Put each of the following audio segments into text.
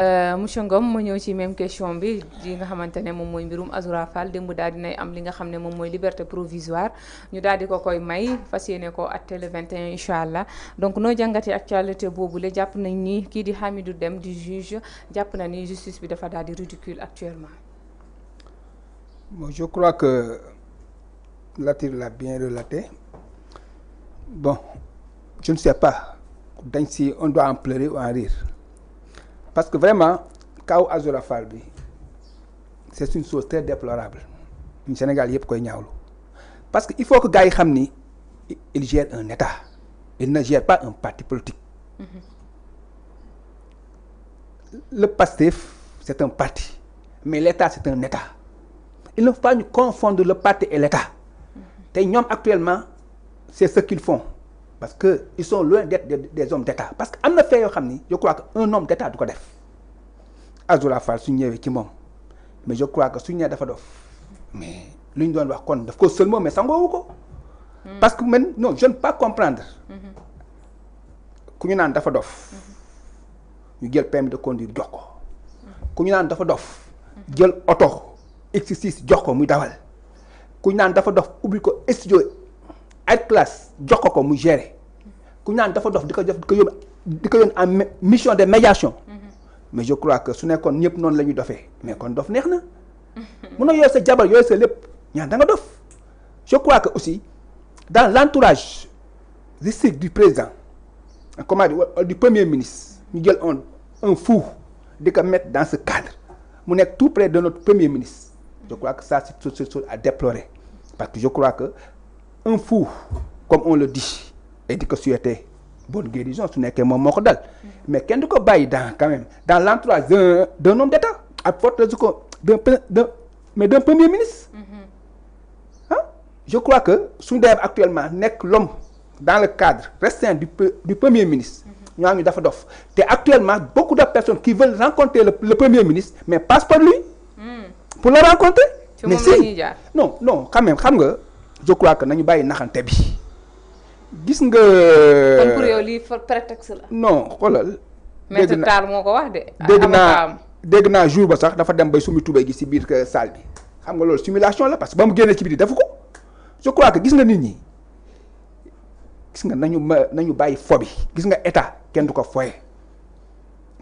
monsieur Ngom ma ñëw ci même question bi yi nga xamante ne moom mooy mbirum Azoura Fall démb daal dinay am li nga xam ne moom mooy liberté provisoire ñu daal di ko koy may fas yéene ko atte le 21 incha allah donc noo jàngatee actualité boobu la jàpp nañ ni kii di Hamidou Dème di juge jàpp na ni justice bi dafa daal di ridicule actuellement. Bon, je crois que Latir l'a bien relaté. Bon, je ne sais pas si on doit en pleurer ou en rire. Parce que vraiment, kaw Azoura Fall bi c'est une chose très déplorable. Le Sénégal yëpp koy ñaawlu. Parce que il faut que gars yi xam ni il gère un État. Il ne gère pas un parti politique. Le PASTEF, c'est un parti. Mais l'État, c'est un État. Il ne faut pas nous confondre le parti et l'État. Et ñoom actuellement, c'est ce qu'ils font. Parce qu'ils sont loin d'être des hommes d'État. Parce que am na fee yoo xam ni je crois qu'un homme d'État du ko def. Azoura Fall su ñëwee ci moom mais je crois que su ñëwee dafa dof mais lu ñu doon wax kon daf ko seulement mais sangoowu ko. parce que man non je ne peux pas comprendre. ku ñu naan dafa dof. ñu jël permis de conduire jox ko. ku ñu naan dafa dof. jël oto X6 jox ko muy dawal. ku ñu naan dafa dof ubbi ko studio ay classe jox ko muy gérer. ku ñu naan dafa dof di ko yóbbu en mission de médiation. mais je crois que su nekkoon ñëpp noonu la ñuy dofee mais kon dof neex na. mun na yooyu sa jabar yooyu sa lépp ñaan da nga dof. je crois que aussi dans l'entourage strict du président comment dire du premier ministre ñu jël un fou di ko mettre dans ce cadre mu nekk tout près de notre premier ministre. je crois que ça c'est une chose à déplorer parce que je crois que un fou comme on le dit et di ko souhaiter bonne guérison su nekkee moom moo ko dal mais kenn du ko bàyyi dans quand même dans l'entourage d'un homme d'État à porte d'un premier ministre. Je crois que suñu demee actuellement nekk l'homme dans le cadre restreint du premier ministre. ñoo ngi dafa dof te actuellement beaucoup de personnes qui veulent rencontrer le premier ministre mais passent par lui. pour le rencontrer. mais si non quand même xam nga je crois que nañu bàyyi naxante bi. gis nga. kon pour yow lii prétexte la. non xoolal. maître Tall moo ko wax de. dégg naa jour ba sax dafa dem bay sumi tubéy gi ci biir salle bi xam nga loolu simulation la parce que ba mu génnee ci biir dafa ko. je crois que gis nga nit ñi gis nga nañu bàyyi fo bi gis nga état kenn du ko foye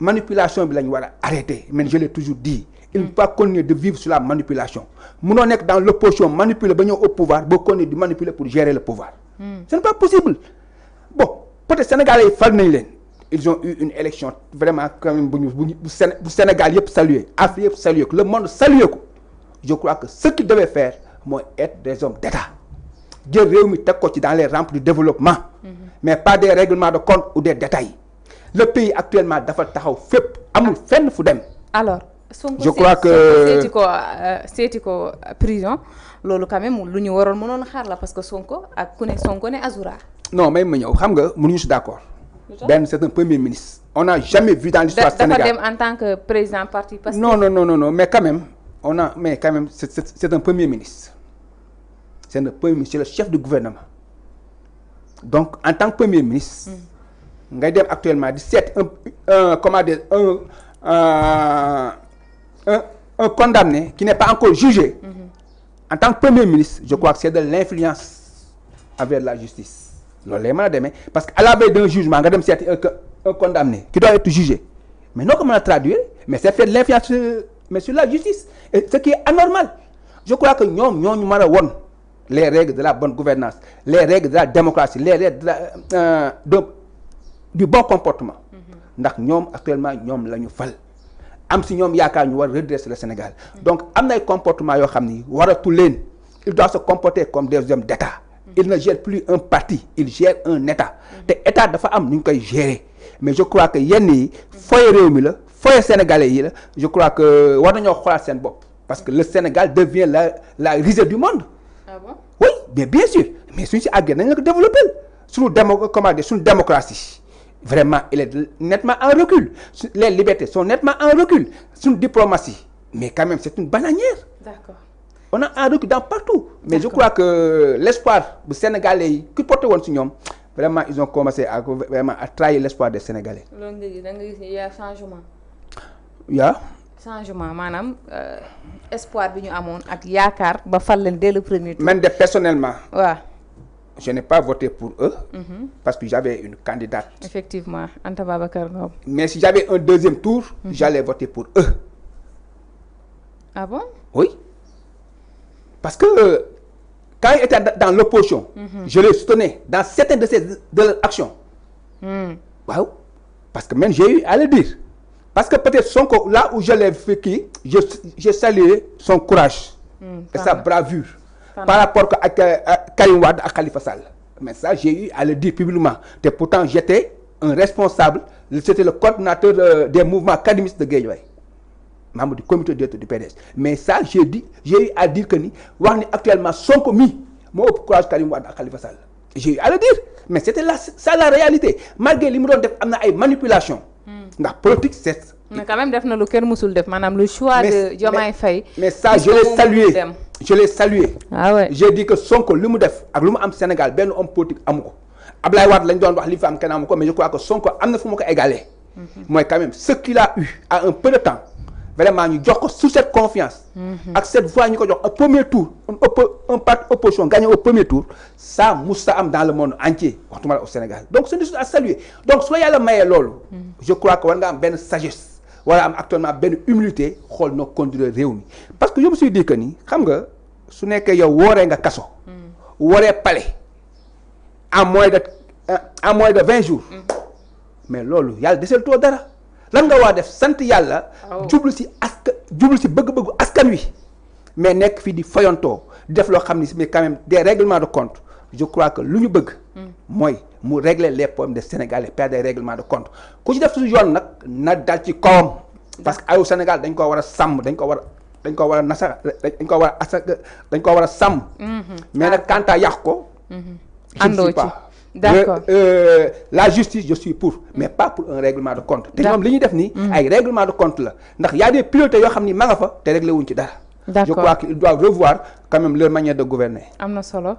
manipulation bi la ñu war a arrêter mais je l'ai toujours dit. il ne faut pas continuer de vivre sur la manipulation munoo nekk dans l'opposition manipuler ba ñëw au pouvoir boo continuer di manipuler pour gérer le pouvoir. Ce n'est pas possible. Bon, peut-être Sénégalais yi fal nañ leen ils ont eu une élection vraiment quand même bu Sénégal yëpp salué Afrique yëpp salué ko le monde salué ko je crois que ce qu'ils devaient faire mooy être des hommes d'État jël réew mi teg ko ci dans les rampes du développement. mais pas des règlements de compte ou des détails le pays actuellement dafa taxaw fépp amul fenn fu dem. alors je crois que seeti ko prison loolu quand même lu ñu waroon mënoon xaar la parce que Sonko ak ku ne Sonko ne Azoura. non may ma ñëw xam nga mënuñu si d'accord. benn c'est un premier ministre. on n'a jamais vu dans l'histoire Sénégal dafa dem en tant que président parti Pastef. non mais quand même c'est un premier ministre. c'est le premier ministre, c'est le chef du gouvernement. Donc en tant que premier ministre. ngay dem actuellement di seet comment dire un condamné qui n'est pas encore jugé. En tant que premier ministre je crois que c'est de l'influence envers la justice loolu lay mën a demee parce que à la veille d'un jugement nga dem seeti un condamné qui doit être jugé mais noo ko mën a traduire mais c'est faire de l'influence mais sur la justice et ce qui est anormal je crois que ñoom ñooñu mën a won les règles de la bonne gouvernance les règles de la démocratie les règles du bon comportement ndax ñoom actuellement ñoom la ñu fal am si ñoom yaakaar ñu war redresser le Sénégal donc am na ay comportement yoo xam ni waratu leen il doit se comporter comme des hommes d'État il ne gère plus un parti il gère un État te État dafa am nu ñu koy gérer mais je crois que yenn yi foye réew mi la foye sénégalais yi la je crois que war nañoo xoolaat seen bopp parce que le Sénégal devient la risée du monde. Ah bon? Oui mais bien sûr mais suñu si àggee nañ la ko développer suñu démocratie vraiment il est nettement en recul les libertés sont nettement en recul suñu diplomatie mais quand même c'est une bananière. D'accord. On a un recul dans partout mais je crois que l'espoir bu Sénégalais yi ki porté woon si ñoom vraiment ils ont commencé à vraiment à trahir l'espoir des Sénégalais. loolu nga gis da nga gis il y a changement. yaa changement maanaam espoir bi ñu amoon ak yaakaar ba fal leen dès le premier tour. man de personnellement. waaw. Je n'ai pas voté pour eux parce que j'avais une candidate. Effectivement, Anta Babacar Ngom. Mais si j'avais un deuxième tour, j'allais voter pour eux. Ah bon? Oui. Parce que quand ils étaient dans l'opposition, je les soutenais dans certaines de leurs actions. Wow. Parce que même j'ai eu à le dire. Parce que peut-être Sonko, là où je l'ai vécu, j'ai salué son courage et sa bravure. Par rapport à Karim Wade et Khalifa Sall. Mais ça, j'ai eu à le dire publiquement. Et pourtant, j'étais un responsable, c'était le coordinateur des mouvements académiques de Guédiawaye, membre du comité directeur du PDS. Mais ça, j'ai eu à dire que actuellement, Sonko mon courage Karim Wade et Khalifa Sall. J'ai eu à le dire. Mais c'était ça la réalité. Malgré les manipulations. La politique, c'est... Mais quand même, le cœur musul def manam le choix de Diomaye Faye. Mais ça, je l'ai salué. Je l'ai salué. Ah ouais. J'ai dit que Sonko lu mu def ak lu mu am Sénégal ben homme politique amuko. Ablaye Wade lañ doon wax li fa am kenn amuko, mais je crois que Sonko amna fu mu ko égaler. Moi quand même ce qu'il a eu à un peu de temps. Vraiment ñu jox ko sous cette confiance. Ak cette voix ñu ko jox au premier tour, un parti opposition gagné au premier tour, ça musta am dans le monde entier, waxtuma au Sénégal. Donc c'est une chose à saluer. Donc soit yalla maye lolu, je crois que war nga am ben sagesse. Voilà, actuellement benn humilité xool noo conduire réew mi parce que je me suis dit que ni xam nga su nekkee yow wooree nga kaso wooree palais en moins de 20 jours mais loolu yàlla desel too dara lan nga waa def sant yàlla jublu si bëgg-bëggu askan wi mais nekk fii di fayantoo di def loo xam ni mais quand même des règlements de compte je crois que lu ñu bëgg mooy mu régler les problèmes des Sénégalais pas des règlements de compte ku ci def su yoon nag na dal ci kawam parce que ayu Sénégal dañ ko war a sàmm dañ ko war a sàmm mais nag quant à yàq ko je ne suis pas d'accord la justice je suis pour mais pas pour un règlement de compte te ñoom li ñuy def nii ay règlement de compte la ndax y a des priorités yoo xam ni ma nga fa te réglé wuñ ci dara je crois qu'ils doivent revoir quand même leur manière de gouverner. Am na solo.